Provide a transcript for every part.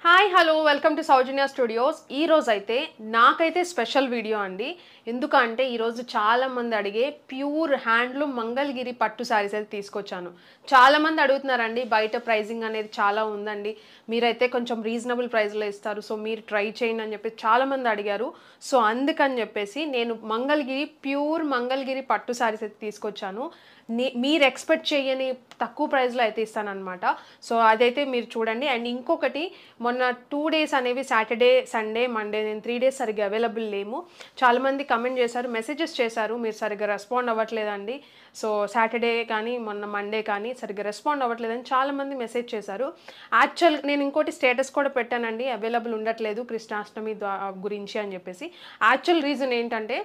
Hi hello welcome to Soujanya studios. ఈరోజు అయితే నాకైతే స్పెషల్ వీడియో అండి. ఎందుకంటే ఈరోజు చాలామంది అడిగే ప్యూర్ హ్యాండ్లూమ్ మంగళగిరి పట్టు శారీస్ అయితే తీసుకొచ్చాను. చాలామంది అడుగుతున్నారండి, బయట ప్రైజింగ్ అనేది చాలా ఉందండి, మీరైతే కొంచెం రీజనబుల్ ప్రైస్లో ఇస్తారు, సో మీరు ట్రై చేయండి అని చెప్పి చాలామంది అడిగారు. సో అందుకని చెప్పేసి నేను ప్యూర్ మంగళగిరి పట్టు శారీస్ అయితే తీసుకొచ్చాను. మీరు ఎక్స్పెక్ట్ చేయని తక్కువ ప్రైస్లో అయితే ఇస్తానన్నమాట. సో అదైతే మీరు చూడండి. అండ్ ఇంకొకటి, మొన్న 2 days అనేవి సాటర్డే సండే మండే నేను 3 days సరిగ్గా అవైలబుల్ లేము. చాలామంది కమెంట్ చేశారు, మెసేజెస్ చేశారు, మీరు సరిగ్గా రెస్పాండ్ అవ్వట్లేదండి, సో సాటర్డే కానీ మొన్న మండే కానీ సరిగ్గా రెస్పాండ్ అవ్వట్లేదని చాలామంది మెసేజ్ చేశారు. యాక్చువల్ నేను ఇంకోటి స్టేటస్ కూడా పెట్టానండి, అవైలబుల్ ఉండట్లేదు కృష్ణాష్టమి గురించి అని చెప్పేసి. యాక్చువల్ రీజన్ ఏంటంటే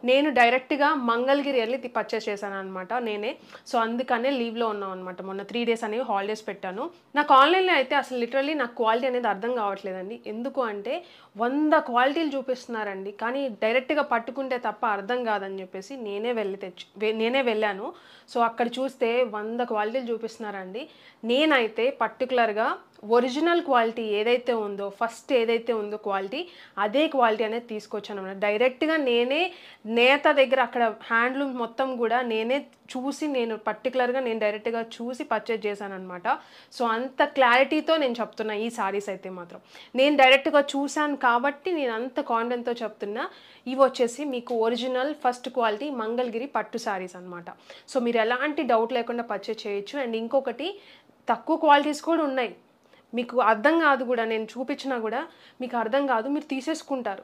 నేను డైరెక్ట్గా మంగళగిరి వెళ్ళి పర్చేస్ చేశాను అనమాట నేనే. సో అందుకనే లీవ్లో ఉన్నాం అనమాట. మొన్న 3 days అనేవి హాలిడేస్ పెట్టాను. నాకు ఆన్లైన్లో అయితే అసలు లిటరల్లీ నాకు క్వాలిటీ అనేది అర్థం కావట్లేదండి. ఎందుకు అంటే 100 క్వాలిటీలు చూపిస్తున్నారండి, కానీ డైరెక్ట్గా పట్టుకుంటే తప్ప అర్థం కాదని చెప్పేసి నేనే వెళ్ళాను. సో అక్కడ చూస్తే 100 క్వాలిటీలు చూపిస్తున్నారండి. నేనైతే పర్టికులర్గా ఒరిజినల్ క్వాలిటీ ఏదైతే ఉందో, ఫస్ట్ ఏదైతే ఉందో క్వాలిటీ, అదే క్వాలిటీ అనేది తీసుకొచ్చాను అన్నమాట. డైరెక్ట్గా నేనే నేత దగ్గర అక్కడ హ్యాండ్లూమ్ మొత్తం కూడా నేనే చూసి, నేను డైరెక్ట్గా చూసి పర్చేజ్ చేశాను అనమాట. సో అంత క్లారిటీతో నేను చెప్తున్నా ఈ సారీస్ అయితే మాత్రం. నేను డైరెక్ట్గా చూశాను కాబట్టి నేను అంత కాన్ఫిడెంట్తో చెప్తున్నా. ఇవి వచ్చేసి మీకు ఒరిజినల్ ఫస్ట్ క్వాలిటీ మంగళగిరి పట్టు సారీస్ అనమాట. సో మీరు ఎలాంటి డౌట్ లేకుండా పర్చేజ్ చేయొచ్చు. అండ్ ఇంకొకటి, తక్కువ క్వాలిటీస్ కూడా ఉన్నాయి, మీకు అర్థం కాదు కూడా, నేను చూపించినా కూడా మీకు అర్థం కాదు, మీరు తీసేసుకుంటారు.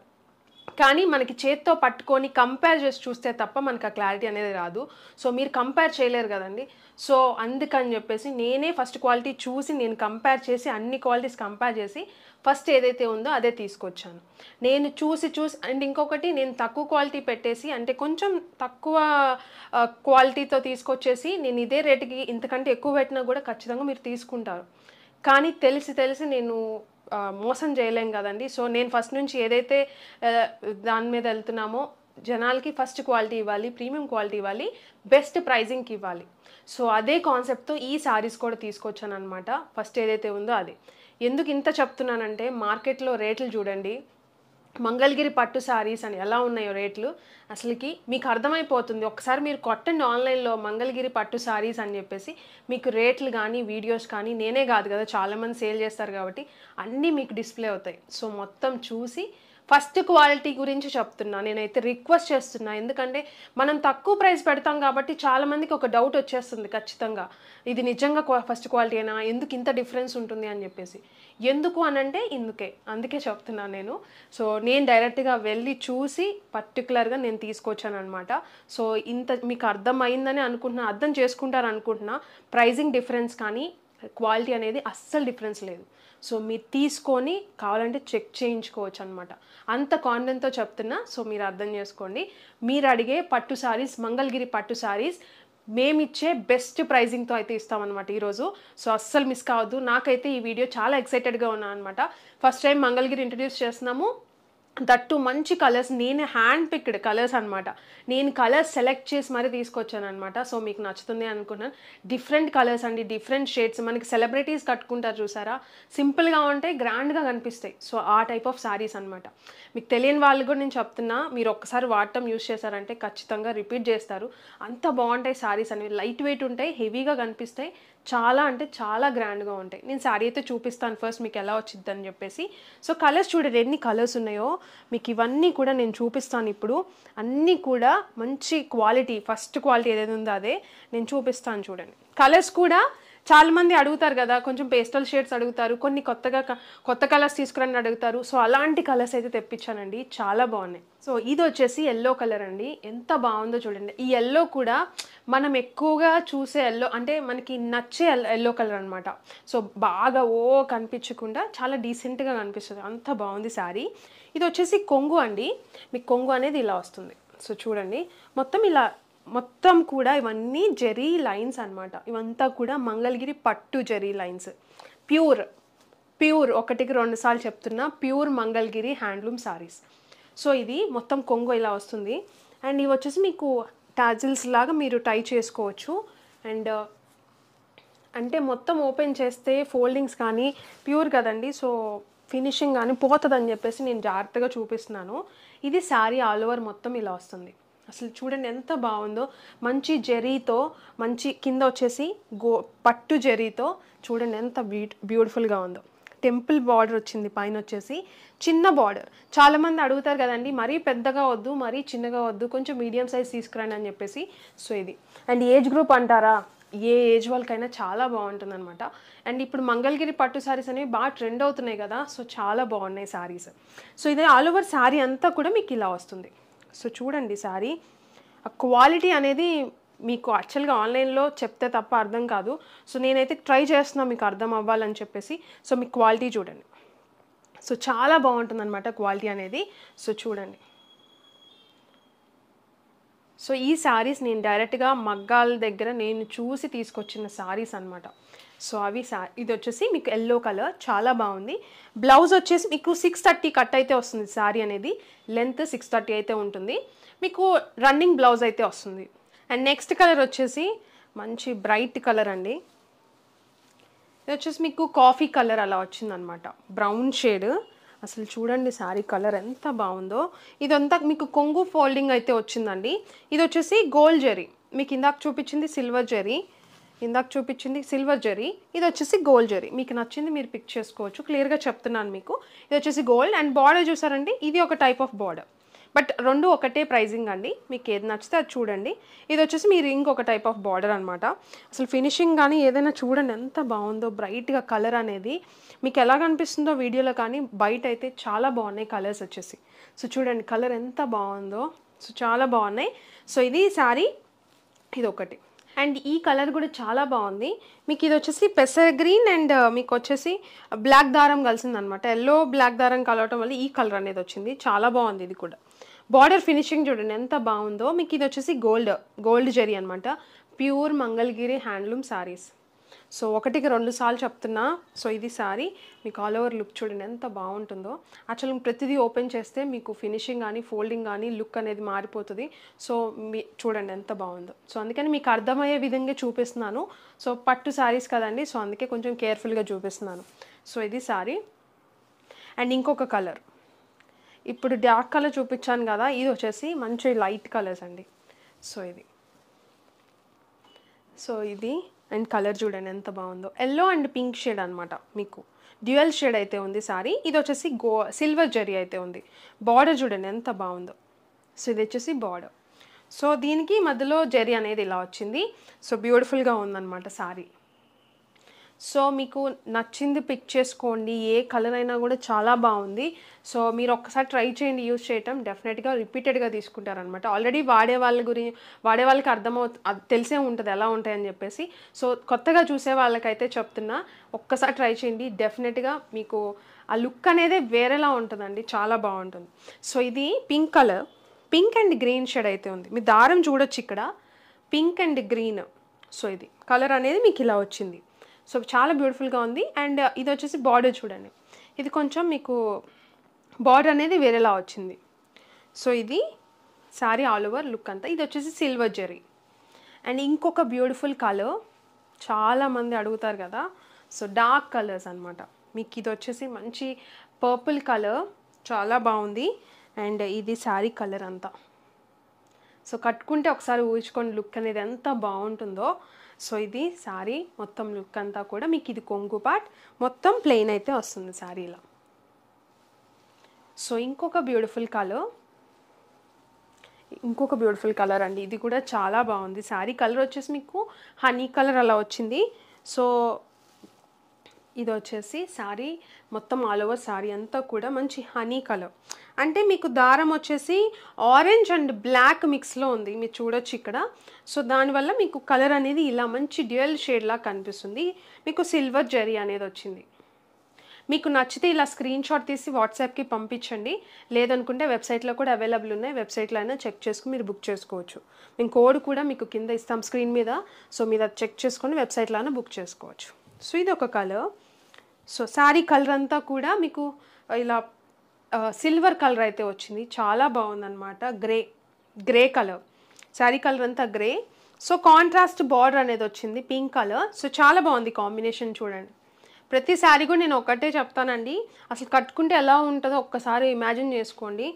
కానీ మనకి చేత్తో పట్టుకొని కంపేర్ చేసి చూస్తే తప్ప మనకు ఆ క్లారిటీ అనేది రాదు. సో మీరు కంపేర్ చేయలేరు కదండి. సో అందుకని చెప్పేసి నేనే ఫస్ట్ క్వాలిటీ చూసి, నేను కంపేర్ చేసి, అన్ని క్వాలిటీస్ కంపేర్ చేసి ఫస్ట్ ఏదైతే ఉందో అదే తీసుకొచ్చాను. నేను చూసి అండ్ ఇంకొకటి, నేను తక్కువ క్వాలిటీ పెట్టేసి, అంటే కొంచెం తక్కువ క్వాలిటీతో తీసుకొచ్చేసి నేను ఇదే రేటుకి ఇంతకంటే ఎక్కువ పెట్టినా కూడా ఖచ్చితంగా మీరు తీసుకుంటారు. కానీ తెలిసి నేను మోసం చేయలేం కదండి. సో నేను ఫస్ట్ నుంచి ఏదైతే దాని మీద వెళ్తున్నామో, జనాలకి ఫస్ట్ క్వాలిటీ ఇవ్వాలి, ప్రీమియం క్వాలిటీ ఇవ్వాలి, బెస్ట్ ప్రైజింగ్కి ఇవ్వాలి. సో అదే కాన్సెప్ట్తో ఈ సారీస్ కూడా తీసుకొచ్చాను అనమాట. ఫస్ట్ ఏదైతే ఉందో అదే. ఎందుకు ఇంత చెప్తున్నానంటే, మార్కెట్లో రేట్లు చూడండి, మంగళగిరి పట్టు సారీస్ అని ఎలా ఉన్నాయో రేట్లు, అసలుకి మీకు అర్థమైపోతుంది. ఒకసారి మీరు కొట్టండి ఆన్లైన్లో మంగళగిరి పట్టు సారీస్ అని చెప్పేసి, మీకు రేట్లు కానీ వీడియోస్ కానీ, నేనే కాదు కదా చాలామంది సేల్ చేస్తారు కాబట్టి అన్నీ మీకు డిస్ప్లే అవుతాయి. సో మొత్తం చూసి ఫస్ట్ క్వాలిటీ గురించి చెప్తున్నా, నేనైతే రిక్వెస్ట్ చేస్తున్నా. ఎందుకంటే మనం తక్కువ ప్రైస్ పెడతాం కాబట్టి చాలామందికి ఒక డౌట్ వచ్చేస్తుంది ఖచ్చితంగా, ఇది నిజంగా ఫస్ట్ క్వాలిటీ అయినా, ఎందుకు ఇంత డిఫరెన్స్ ఉంటుంది అని చెప్పేసి. ఎందుకు అనంటే అందుకే చెప్తున్నాను నేను. సో నేను డైరెక్ట్గా వెళ్ళి చూసి పర్టికులర్గా నేను తీసుకొచ్చాను అనమాట. సో ఇంత మీకు అర్థమైందని అనుకుంటున్నా, అర్థం చేసుకుంటారు అనుకుంటున్నా. ప్రైజింగ్ డిఫరెన్స్ కానీ క్వాలిటీ అనేది అస్సలు డిఫరెన్స్ లేదు. సో మీరు తీసుకొని కావాలంటే చెక్ చేయించుకోవచ్చు అనమాట. అంత కాన్ఫిడెంట్తో చెప్తున్నా. సో మీరు అర్థం చేసుకోండి. మీరు అడిగే పట్టు సారీస్, మంగళగిరి పట్టు సారీస్ మేమిచ్చే బెస్ట్ ప్రైజింగ్తో అయితే ఇస్తామన్నమాట ఈరోజు. సో అస్సలు మిస్ కావద్దు. నాకైతే ఈ వీడియో చాలా ఎక్సైటెడ్గా ఉన్నాను అనమాట. ఫస్ట్ టైం మంగళగిరి ఇంట్రడ్యూస్ చేస్తున్నాము, దట్టు మంచి కలర్స్, నేను హ్యాండ్ పిక్డ్ కలర్స్ అనమాట. నేను కలర్స్ సెలెక్ట్ చేసి మరీ తీసుకొచ్చాను అనమాట. సో మీకు నచ్చుతుంది అనుకున్నాను. డిఫరెంట్ కలర్స్ అండి, డిఫరెంట్ షేడ్స్. మనకి సెలబ్రిటీస్ కట్టుకుంటారు చూసారా, సింపుల్గా ఉంటాయి, గ్రాండ్గా కనిపిస్తాయి. సో ఆ టైప్ ఆఫ్ శారీస్ అనమాట. మీకు తెలియని వాళ్ళు కూడా నేను చెప్తున్నా, మీరు ఒక్కసారి వాడటం యూస్ చేశారంటే ఖచ్చితంగా రిపీట్ చేస్తారు. అంత బాగుంటాయి శారీస్ అనేవి. లైట్ వెయిట్ ఉంటాయి, హెవీగా కనిపిస్తాయి, చాలా అంటే చాలా గ్రాండ్గా ఉంటాయి. నేను శారీ అయితే చూపిస్తాను ఫస్ట్ మీకు ఎలా వచ్చింది అని చెప్పేసి. సో కలర్స్ చూడండి, ఎన్ని కలర్స్ ఉన్నాయో మీకు ఇవన్నీ కూడా నేను చూపిస్తాను ఇప్పుడు. అన్నీ కూడా మంచి క్వాలిటీ, ఫస్ట్ క్వాలిటీ ఏదైతే ఉందో అదే నేను చూపిస్తాను చూడండి. కలర్స్ కూడా చాలామంది అడుగుతారు కదా, కొంచెం పేస్టల్ షేడ్స్ అడుగుతారు, కొన్ని కొత్త కలర్స్ తీసుకురండి అడుగుతారు. సో అలాంటి కలర్స్ అయితే తెప్పించానండి, చాలా బాగున్నాయి. సో ఇది వచ్చేసి ఎల్లో కలర్ అండి, ఎంత బాగుందో చూడండి. ఈ ఎల్లో కూడా మనం ఎక్కువగా చూసే ఎల్లో, అంటే మనకి నచ్చే ఎల్లో కలర్ అనమాట. సో బాగా కనిపించకుండా చాలా డీసెంట్గా కనిపిస్తుంది, అంత బాగుంది శారీ. ఇది వచ్చేసి కొంగు అండి, మీకు కొంగు అనేది ఇలా వస్తుంది. సో చూడండి, మొత్తం కూడా ఇవన్నీ జెరీ లైన్స్ అనమాట. ఇవంతా కూడా మంగళగిరి పట్టు జెరీ లైన్స్, ప్యూర్ 1కి 2 సార్లు చెప్తున్నా, pure Mangalagiri handloom saris. So ఇది మొత్తం కొంగు ఇలా వస్తుంది. అండ్ ఇవి వచ్చేసి మీకు టాజిల్స్ లాగా మీరు టై చేసుకోవచ్చు. అండ్ అంటే మొత్తం ఓపెన్ చేస్తే ఫోల్డింగ్స్ కానీ ప్యూర్ కదండి, సో ఫినిషింగ్ కానీ పోతుందని చెప్పేసి నేను జాగ్రత్తగా చూపిస్తున్నాను. ఇది శారీ ఆల్ ఓవర్ మొత్తం ఇలా వస్తుంది. అసలు చూడండి ఎంత బాగుందో, మంచి జరీతో, మంచి కింద వచ్చేసి పట్టు జరీతో చూడండి ఎంత బ్యూటిఫుల్గా ఉందో. టెంపుల్ బార్డర్ వచ్చింది, పైన వచ్చేసి చిన్న బార్డర్. చాలామంది అడుగుతారు కదండి, మరీ పెద్దగా వద్దు, మరీ చిన్నగా వద్దు, కొంచెం మీడియం సైజ్ తీసుకురండి అని చెప్పేసి. సో ఇది అండ్ ఏజ్ గ్రూప్ అంటారా, ఏ ఏజ్ వాళ్ళకైనా చాలా బాగుంటుంది అనమాట. అండ్ ఇప్పుడు మంగళగిరి పట్టు శారీస్ అనేవి బాగా ట్రెండ్ అవుతున్నాయి కదా, సో చాలా బాగున్నాయి శారీస్. సో ఇది ఆల్ ఓవర్ శారీ అంతా కూడా మీకు ఇలా వస్తుంది. సో చూడండి శారీ ఆ క్వాలిటీ అనేది మీకు యాక్చువల్గా ఆన్లైన్లో చెప్తే తప్ప అర్థం కాదు. సో నేనైతే ట్రై చేస్తున్నాను మీకు అర్థం అవ్వాలని చెప్పేసి. సో మీ క్వాలిటీ చూడండి, సో చాలా బాగుంటుంది అనమాట క్వాలిటీ అనేది. సో చూడండి, సో ఈ శారీస్ నేను డైరెక్ట్గా మగ్గాల దగ్గర నేను చూసి తీసుకొచ్చిన శారీస్ అనమాట. సో అవి ఇది వచ్చేసి మీకు ఎల్లో కలర్ చాలా బాగుంది. బ్లౌజ్ వచ్చేసి మీకు 630 కట్ అయితే వస్తుంది. శారీ అనేది లెంత్ 630 అయితే ఉంటుంది. మీకు రన్నింగ్ బ్లౌజ్ అయితే వస్తుంది. అండ్ నెక్స్ట్ కలర్ వచ్చేసి మంచి బ్రైట్ కలర్ అండి. ఇది వచ్చేసి మీకు కాఫీ కలర్ అలా వచ్చిందనమాట, బ్రౌన్ షేడ్. అసలు చూడండి శారీ కలర్ ఎంత బాగుందో. ఇదంతా మీకు కొంగు ఫోల్డింగ్ అయితే వచ్చిందండి. ఇది వచ్చేసి గోల్డ్ జరీ, మీకు ఇందాక చూపించింది సిల్వర్ జరీ, ఇది వచ్చేసి గోల్డ్ జరీ. మీకు నచ్చింది మీరు పిక్ చేసుకోవచ్చు, క్లియర్గా చెప్తున్నాను మీకు. ఇది వచ్చేసి గోల్డ్ అండ్ బార్డర్ చూసారండి, ఇది ఒక టైప్ ఆఫ్ బార్డర్, బట్ రెండు ఒకటే ప్రైజింగ్ అండి. మీకు ఏది నచ్చితే అది చూడండి. ఇది వచ్చేసి మీ రింగ్ ఒక టైప్ ఆఫ్ బార్డర్ అనమాట. అసలు ఫినిషింగ్ కానీ ఏదైనా చూడండి ఎంత బాగుందో, బ్రైట్గా కలర్ అనేది మీకు ఎలా కనిపిస్తుందో వీడియోలో, కానీ బయట అయితే చాలా బాగున్నాయి కలర్స్ వచ్చేసి. సో చూడండి కలర్ ఎంత బాగుందో, సో చాలా బాగున్నాయి. సో ఇది శారీ, ఇది ఒకటి. అండ్ ఈ కలర్ కూడా చాలా బాగుంది. మీకు ఇది వచ్చేసి పెసర్ గ్రీన్ అండ్ మీకు వచ్చేసి బ్లాక్ దారం కలిసిందనమాట. ఎల్లో బ్లాక్ దారం కలవటం వల్ల ఈ కలర్ అనేది వచ్చింది, చాలా బాగుంది. ఇది కూడా బార్డర్ ఫినిషింగ్ చూడండి ఎంత బాగుందో. మీకు ఇది వచ్చేసి గోల్డ్ జరీ అనమాట, pure Mangalagiri handloom saris. So ఒకటికి 2 సార్లు చెప్తున్నా. సో ఇది శారీ మీకు ఆల్ ఓవర్ లుక్ చూడండి ఎంత బాగుంటుందో. యాక్చువల్గా ప్రతిదీ ఓపెన్ చేస్తే మీకు ఫినిషింగ్ కానీ ఫోల్డింగ్ కానీ లుక్ అనేది మారిపోతుంది. సో చూడండి ఎంత బాగుందో. సో అందుకని మీకు అర్థమయ్యే విధంగా చూపిస్తున్నాను. సో పట్టు శారీస్ కదండి, సో అందుకే కొంచెం కేర్ఫుల్గా చూపిస్తున్నాను. సో ఇది శారీ. అండ్ ఇంకొక కలర్, ఇప్పుడు డార్క్ కలర్ చూపించాను కదా, ఇది వచ్చేసి మంచి లైట్ కలర్స్ అండి. సో ఇది అండ్ కలర్ చూడండి ఎంత బాగుందో. ఎల్లో అండ్ పింక్ షేడ్ అనమాట, మీకు డ్యూయల్ షేడ్ అయితే ఉంది శారీ. ఇది వచ్చేసి సిల్వర్ జరీ అయితే ఉంది. బార్డర్ చూడండి ఎంత బాగుందో. సో ఇది వచ్చేసి బార్డర్. సో దీనికి మధ్యలో జరీ అనేది ఇలా వచ్చింది. సో బ్యూటిఫుల్గా ఉందన్నమాట శారీ. సో మీకు నచ్చింది పిక్ చేసుకోండి, ఏ కలర్ అయినా కూడా చాలా బాగుంది. సో మీరు ఒక్కసారి ట్రై చేయండి యూజ్ చేయటం, డెఫినెట్గా రిపీటెడ్గా తీసుకుంటారనమాట. ఆల్రెడీ వాడే వాళ్ళకి తెలిసే ఉంటుంది ఎలా ఉంటాయని చెప్పేసి. సో కొత్తగా చూసే వాళ్ళకైతే చెప్తున్నా, ఒక్కసారి ట్రై చేయండి, డెఫినెట్గా మీకు ఆ లుక్ అనేది వేరేలా ఉంటుందండి, చాలా బాగుంటుంది. సో ఇది pink colour, pink and green shade అయితే ఉంది. మీ దారం చూడొచ్చు ఇక్కడ, పింక్ అండ్ గ్రీన్. సో ఇది కలర్ అనేది మీకు ఇలా వచ్చింది. సో చాలా బ్యూటిఫుల్గా ఉంది. అండ్ ఇది వచ్చేసి బార్డర్ చూడండి, ఇది కొంచెం మీకు బార్డర్ అనేది వేరేలా వచ్చింది. సో ఇది శారీ ఆల్ ఓవర్ లుక్ అంతా. ఇది వచ్చేసి సిల్వర్ జరీ. అండ్ ఇంకొక బ్యూటిఫుల్ కలర్ చాలామంది అడుగుతారు కదా, సో డార్క్ కలర్స్ అనమాట. మీకు ఇది వచ్చేసి మంచి పర్పుల్ కలర్, చాలా బాగుంది. అండ్ ఇది శారీ కలర్ అంతా. సో కట్టుకుంటే ఒకసారి ఊహించుకోండి లుక్ అనేది ఎంత బాగుంటుందో. సో ఇది శారీ మొత్తం లుక్ అంతా కూడా మీకు ఇది కొంగు పార్ట్ మొత్తం ప్లెయిన్ అయితే వస్తుంది శారీలో. సో ఇంకొక బ్యూటిఫుల్ కలర్ అండి, ఇది కూడా చాలా బాగుంది. శారీ కలర్ వచ్చేసి మీకు హనీ కలర్ అలా వచ్చింది. సో ఇది వచ్చేసి శారీ మొత్తం ఆల్ ఓవర్ శారీ అంతా కూడా మంచి హనీ కలర్, అంటే మీకు దారం వచ్చేసి ఆరెంజ్ అండ్ బ్లాక్ మిక్స్లో ఉంది, మీరు చూడొచ్చు ఇక్కడ. సో దానివల్ల మీకు కలర్ అనేది ఇలా మంచి డ్యూయల్ షేడ్లా కనిపిస్తుంది. మీకు సిల్వర్ జరీ అనేది వచ్చింది. మీకు నచ్చితే ఇలా స్క్రీన్ షాట్ తీసి వాట్సాప్కి పంపించండి, లేదనుకుంటే వెబ్సైట్లో కూడా అవైలబుల్ ఉన్నాయి, వెబ్సైట్లో అయినా చెక్ చేసుకుని మీరు బుక్ చేసుకోవచ్చు. మేము కోడ్ కూడా మీకు కింద ఇస్తాం స్క్రీన్ మీద. సో మీరు అది చెక్ చేసుకొని వెబ్సైట్లో అయినా బుక్ చేసుకోవచ్చు. సో ఇది ఒక కలర్. సో శారీ కలర్ అంతా కూడా మీకు ఇలా సిల్వర్ కలర్ అయితే వచ్చింది, చాలా బాగుందన్నమాట. గ్రే కలర్, శారీ కలర్ అంతా గ్రే. సో కాంట్రాస్ట్ బార్డర్ అనేది వచ్చింది పింక్ కలర్. సో చాలా బాగుంది కాంబినేషన్ చూడండి, ప్రతి శారీ కూడా నేను ఒకటే చెప్తానండి, అసలు కట్టుకుంటే ఎలా ఉంటుందో ఒక్కసారి ఇమాజిన్ చేసుకోండి.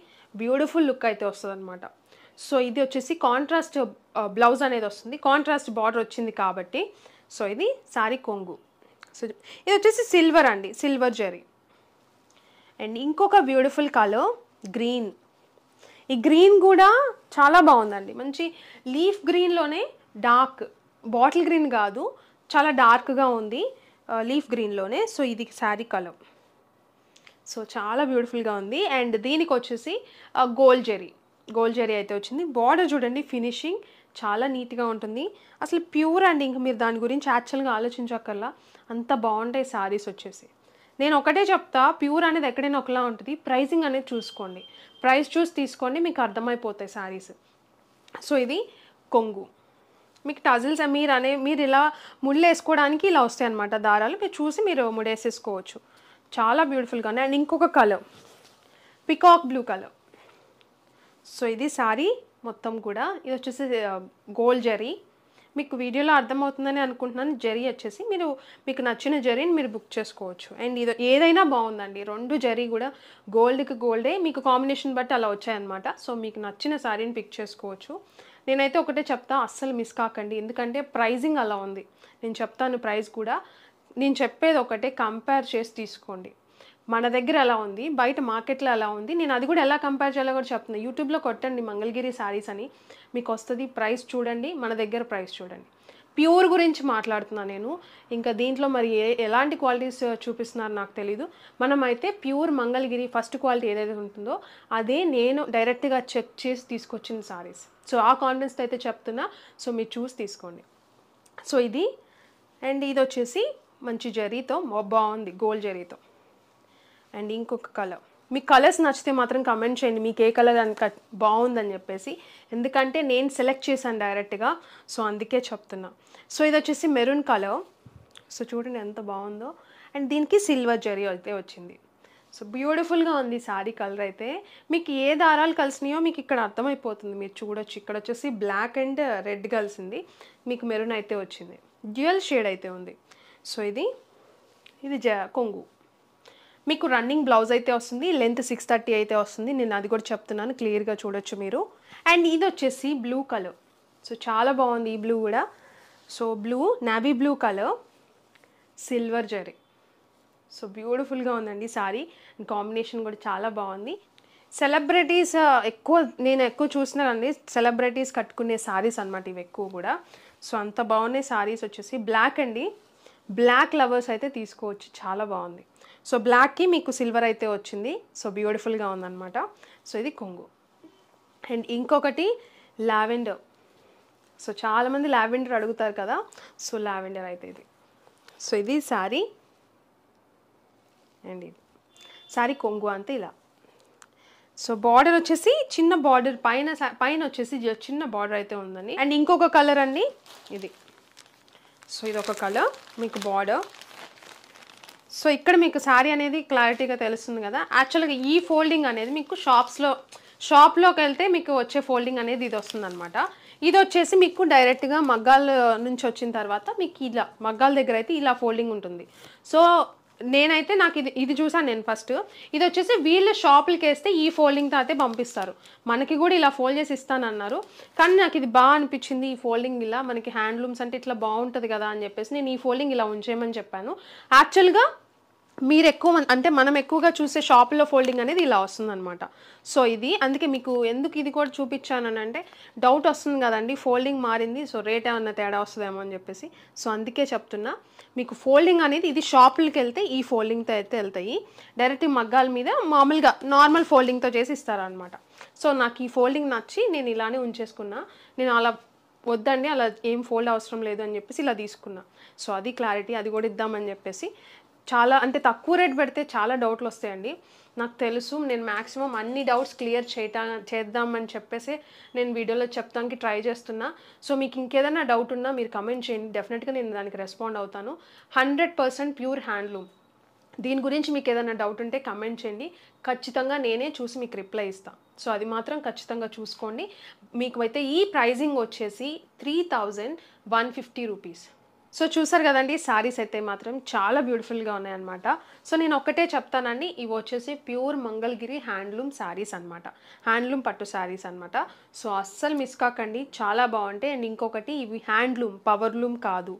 బ్యూటిఫుల్ లుక్ అయితే వస్తుంది అనమాట. సో ఇది వచ్చేసి కాంట్రాస్ట్ బ్లౌజ్ అనేది వస్తుంది, కాంట్రాస్ట్ బార్డర్ వచ్చింది కాబట్టి. సో ఇది శారీ కొంగు. సో ఇది వచ్చేసి సిల్వర్ అండి, సిల్వర్ జరీ. అండ్ ఇంకొక బ్యూటిఫుల్ కలర్ గ్రీన్. ఈ గ్రీన్ కూడా చాలా బాగుందండి, మంచి లీఫ్ గ్రీన్లోనే డార్క్, బాటిల్ గ్రీన్ కాదు, చాలా డార్క్గా ఉంది లీఫ్ గ్రీన్లోనే. సో ఇది శారీ కలర్. సో చాలా బ్యూటిఫుల్గా ఉంది. అండ్ దీనికి వచ్చేసి గోల్డ్ జరీ అయితే వచ్చింది. బార్డర్ చూడండి, ఫినిషింగ్ చాలా నీట్గా ఉంటుంది. అసలు ప్యూర్ అండి, ఇంక మీరు దాని గురించి యాక్చువల్గా ఆలోచించక్కర్లా, అంత బాగుంటాయి శారీస్ వచ్చేసి. నేను ఒకటే చెప్తా, ప్యూర్ అనేది ఎక్కడైనా ఒకలా ఉంటుంది, ప్రైసింగ్ అనేది చూసుకోండి, ప్రైస్ చూసి తీసుకోండి, మీకు అర్థమైపోతాయి శారీస్. సో ఇది కొంగు. మీకు టజిల్స్ మీరు ఇలా ముళ్ళు వేసుకోవడానికి ఇలా వస్తాయి అన్నమాట దారాలు, మీరు చూసి మీరు ముడేసేసుకోవచ్చు. చాలా బ్యూటిఫుల్గా ఉన్నాయి. అండ్ ఇంకొక colour peacock blue colour. So ఇది శారీ మొత్తం కూడా. ఇది వచ్చేసి గోల్డ్ జరీ. మీకు వీడియోలో అర్థమవుతుందని అనుకుంటున్నాను. జరీ వచ్చేసి మీకు నచ్చిన జరీని మీరు బుక్ చేసుకోవచ్చు. అండ్ ఇది ఏదైనా బాగుందండి, రెండు జరీ కూడా గోల్డ్కి గోల్డే, మీకు కాంబినేషన్ బట్టి అలా వచ్చాయన్నమాట. సో మీకు నచ్చిన శారీని పిక్ చేసుకోవచ్చు. నేనైతే ఒకటే చెప్తా, అస్సలు మిస్ కాకండి, ఎందుకంటే ప్రైజింగ్ అలా ఉంది. నేను చెప్తాను ప్రైస్ కూడా, నేను చెప్పేది ఒకటే, కంపేర్ చేసి తీసుకోండి. మన దగ్గర ఎలా ఉంది, బయట మార్కెట్లో ఎలా ఉంది, నేను అది కూడా ఎలా కంపేర్ చేయాలో కూడా చెప్తున్నాను. యూట్యూబ్లో కొట్టండి మంగళగిరి శారీస్ అని, మీకు వస్తుంది. ప్రైస్ చూడండి, మన దగ్గర ప్రైస్ చూడండి. ప్యూర్ గురించి మాట్లాడుతున్నాను నేను, ఇంకా దీంట్లో మరి ఎలాంటి క్వాలిటీస్ చూపిస్తున్నారు నాకు తెలీదు. మనమైతే ప్యూర్ మంగళగిరి ఫస్ట్ క్వాలిటీ ఏదైతే ఉంటుందో అదే నేను డైరెక్ట్గా చెక్ చేసి తీసుకొచ్చిన శారీస్. సో ఆ కాన్ఫిడెన్స్తో అయితే చెప్తున్నా. సో మీరు చూసి తీసుకోండి. సో ఇది. అండ్ ఇది వచ్చేసి మంచి జరీతో బాగుంది, గోల్డ్ జరీతో. అండ్ ఇంకొక కలర్. మీకు కలర్స్ నచ్చితే మాత్రం కమెంట్ చేయండి, మీకు ఏ కలర్ అని బాగుందని చెప్పేసి, ఎందుకంటే నేను సెలెక్ట్ చేశాను డైరెక్ట్గా, సో అందుకే చెప్తున్నా. సో ఇది వచ్చేసి మెరూన్ కలర్. సో చూడండి ఎంత బాగుందో. అండ్ దీనికి సిల్వర్ జరీ అయితే వచ్చింది. సో బ్యూటిఫుల్గా ఉంది శారీ కలర్ అయితే. మీకు ఏ దారాలు కలిసినాయో మీకు ఇక్కడ అర్థమైపోతుంది, మీరు చూడొచ్చు. ఇక్కడ వచ్చేసి బ్లాక్ అండ్ రెడ్ కలిసింది, మీకు మెరూన్ అయితే వచ్చింది, డ్యూయల్ షేడ్ అయితే ఉంది. సో ఇది కొంగు. మీకు రన్నింగ్ బ్లౌజ్ అయితే వస్తుంది, లెంత్ 630 అయితే వస్తుంది, నేను అది కూడా చెప్తున్నాను, క్లియర్గా చూడొచ్చు మీరు. అండ్ ఇది వచ్చేసి బ్లూ కలర్. సో చాలా బాగుంది ఈ బ్లూ కూడా. So blue, navy blue colour, silver zari. So బ్యూటిఫుల్గా ఉందండి శారీ, కాంబినేషన్ కూడా చాలా బాగుంది. సెలబ్రిటీస్ నేను ఎక్కువ చూసినానండి, సెలబ్రిటీస్ కట్టుకునే శారీస్ అనమాట ఇవి ఎక్కువ కూడా. సో అంత బాగున్నాయి శారీస్ వచ్చేసి. బ్లాక్ అండి, బ్లాక్ లవర్స్ అయితే తీసుకోవచ్చు, చాలా బాగుంది. సో బ్లాక్కి మీకు సిల్వర్ అయితే వచ్చింది. సో బ్యూటిఫుల్గా ఉందన్నమాట. సో ఇది కొంగు. అండ్ ఇంకొకటి లావెండర్. సో చాలామంది లావెండర్ అడుగుతారు కదా, సో లావెండర్ అయితే ఇది. సో ఇది శారీ. అండ్ ఇది శారీ కొంగు అంతే ఇలా. సో బార్డర్ వచ్చేసి చిన్న బార్డర్, పైన వచ్చేసి చిన్న బార్డర్ అయితే ఉందండి. అండ్ ఇంకొక కలర్ అండి ఇది. సో ఇది ఒక కలర్, మీకు బార్డర్. సో ఇక్కడ మీకు శారీ అనేది క్లారిటీగా తెలుస్తుంది కదా. యాక్చువల్గా ఈ ఫోల్డింగ్ అనేది మీకు షాప్లోకి వెళ్తే మీకు వచ్చే ఫోల్డింగ్ అనేది ఇది వస్తుంది అనమాట. ఇది వచ్చేసి మీకు డైరెక్ట్గా మగ్గాల నుంచి వచ్చిన తర్వాత మీకు ఇలా మగ్గాల దగ్గర అయితే ఇలా ఫోల్డింగ్ ఉంటుంది. సో నేనైతే నాకు ఇది చూసాను నేను ఫస్ట్. ఇది వచ్చేసి వీళ్ళు షాపులకి వేస్తే ఈ ఫోల్డింగ్తో అయితే పంపిస్తారు, మనకి కూడా ఇలా ఫోల్డ్ చేసి ఇస్తానన్నారు. కానీ నాకు ఇది బాగా అనిపించింది, ఈ ఫోల్డింగ్ ఇలా మనకి హ్యాండ్లూమ్స్ అంటే ఇట్లా బాగుంటుంది కదా అని చెప్పేసి నేను ఈ ఫోల్డింగ్ ఇలా ఉంచేయమని చెప్పాను. యాక్చువల్గా మీరు అంటే మనం ఎక్కువగా చూసే షాపుల్లో ఫోల్డింగ్ అనేది ఇలా వస్తుందన్నమాట. సో ఇది అందుకే మీకు ఎందుకు ఇది కూడా చూపించాను అంటే డౌట్ వస్తుంది కదండి, ఫోల్డింగ్ మారింది, సో రేట్ ఏమన్నా తేడా వస్తుందేమో అని చెప్పేసి. సో అందుకే చెప్తున్నా, మీకు ఫోల్డింగ్ అనేది ఇది షాపులకి వెళ్తే ఈ ఫోల్డింగ్తో అయితే వెళ్తాయి, డైరెక్ట్ మగ్గాల మీద మామూలుగా నార్మల్ ఫోల్డింగ్తో చేసి ఇస్తారనమాట. సో నాకు ఈ ఫోల్డింగ్ నచ్చి నేను ఇలానే ఉంచేసుకున్నా. నేను అలా వద్దండి, అలా ఏం ఫోల్డ్ అవసరం లేదు అని చెప్పేసి ఇలా తీసుకున్నా. సో అది క్లారిటీ, అది కూడా ఇద్దామని చెప్పేసి. చాలా అంటే తక్కువ రేట్ పెడితే చాలా డౌట్లు వస్తాయండి నాకు తెలుసు. నేను మ్యాక్సిమం అన్ని డౌట్స్ క్లియర్ చేద్దామని చెప్పేసి నేను వీడియోలో చెప్తానికి ట్రై చేస్తున్నా. సో మీకు ఇంకేదైనా డౌట్ ఉన్నా మీరు కమెంట్ చేయండి, డెఫినెట్గా నేను దానికి రెస్పాండ్ అవుతాను. 100% ప్యూర్ హ్యాండ్లూమ్. దీని గురించి మీకు ఏదైనా డౌట్ ఉంటే కమెంట్ చేయండి, ఖచ్చితంగా నేనే చూసి మీకు రిప్లై ఇస్తాను. సో అది మాత్రం ఖచ్చితంగా చూసుకోండి. మీకు అయితే ఈ ప్రైజింగ్ వచ్చేసి 3150 రూపీస్. సో చూసారు కదండి, సారీస్ అయితే మాత్రం చాలా బ్యూటిఫుల్గా ఉన్నాయన్నమాట. సో నేను ఒక్కటే చెప్తానండి, ఇవి వచ్చేసి ప్యూర్ మంగళగిరి హ్యాండ్లూమ్ శారీస్ అనమాట, హ్యాండ్లూమ్ పట్టు శారీస్ అనమాట. సో అస్సలు మిస్ కాకండి, చాలా బాగుంటాయి. అండ్ ఇంకొకటి, ఇవి హ్యాండ్లూమ్, పవర్లూమ్ కాదు.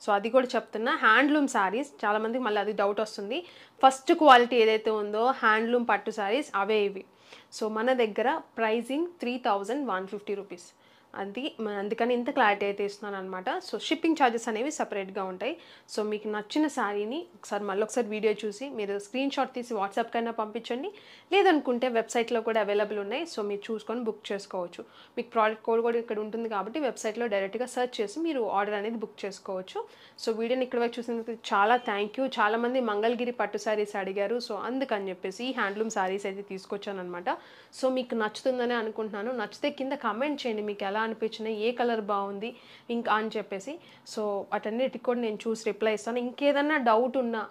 సో అది కూడా చెప్తున్నా, హ్యాండ్లూమ్ శారీస్. చాలామందికి మళ్ళీ అది డౌట్ వస్తుంది. ఫస్ట్ క్వాలిటీ ఏదైతే ఉందో హ్యాండ్లూమ్ పట్టు శారీస్ అవే ఇవి. సో మన దగ్గర ప్రైజింగ్ 3150 రూపీస్. అందుకని ఇంత క్లారిటీ అయితే ఇస్తున్నాను అనమాట. సో షిప్పింగ్ ఛార్జెస్ అనేవి సపరేట్గా ఉంటాయి. సో మీకు నచ్చిన శారీని ఒకసారి వీడియో చూసి మీరు స్క్రీన్ షాట్ తీసి వాట్సాప్ కైనా పంపించండి, లేదనుకుంటే వెబ్సైట్లో కూడా అవైలబుల్ ఉన్నాయి. సో మీరు చూసుకొని బుక్ చేసుకోవచ్చు. మీకు ప్రోడక్ట్ కోడ్ కూడా ఇక్కడ ఉంటుంది కాబట్టి వెబ్సైట్లో డైరెక్ట్గా సెర్చ్ చేసి మీరు ఆర్డర్ అనేది బుక్ చేసుకోవచ్చు. సో వీడియోని ఇక్కడ వరకు చూసినందుకు చాలా థ్యాంక్ యూ. చాలామంది మంగళగిరి పట్టు శారీస్ అడిగారు. సో అందుకని చెప్పేసి ఈ హ్యాండ్లూమ్ శారీస్ అయితే తీసుకొచ్చాను అనమాట. సో మీకు నచ్చుతుందని అనుకుంటున్నాను. నచ్చితే కింద కామెంట్ చేయండి మీకు ఎలా అనిపించినాయి, ఏ కలర్ బాగుంది ఇంకా అని చెప్పేసి. సో వాటన్నిటికి కూడా నేను చూసి రిప్లై ఇస్తాను. ఇంకేదన్నా డౌట్ ఉన్నా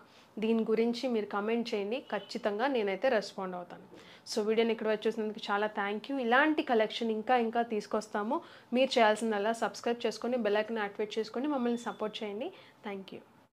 దీని గురించి మీరు కమెంట్ చేయండి, ఖచ్చితంగా నేనైతే రెస్పాండ్ అవుతాను. సో వీడియోని ఇక్కడ వచ్చి చూసినందుకు చాలా థ్యాంక్ యూ. ఇలాంటి కలెక్షన్ ఇంకా తీసుకొస్తాము. మీరు చేయాల్సిందల్లా సబ్స్క్రైబ్ చేసుకొని బెల్ ఐకాన్ యాక్టివేట్ చేసుకొని మమ్మల్ని సపోర్ట్ చేయండి. Thank you.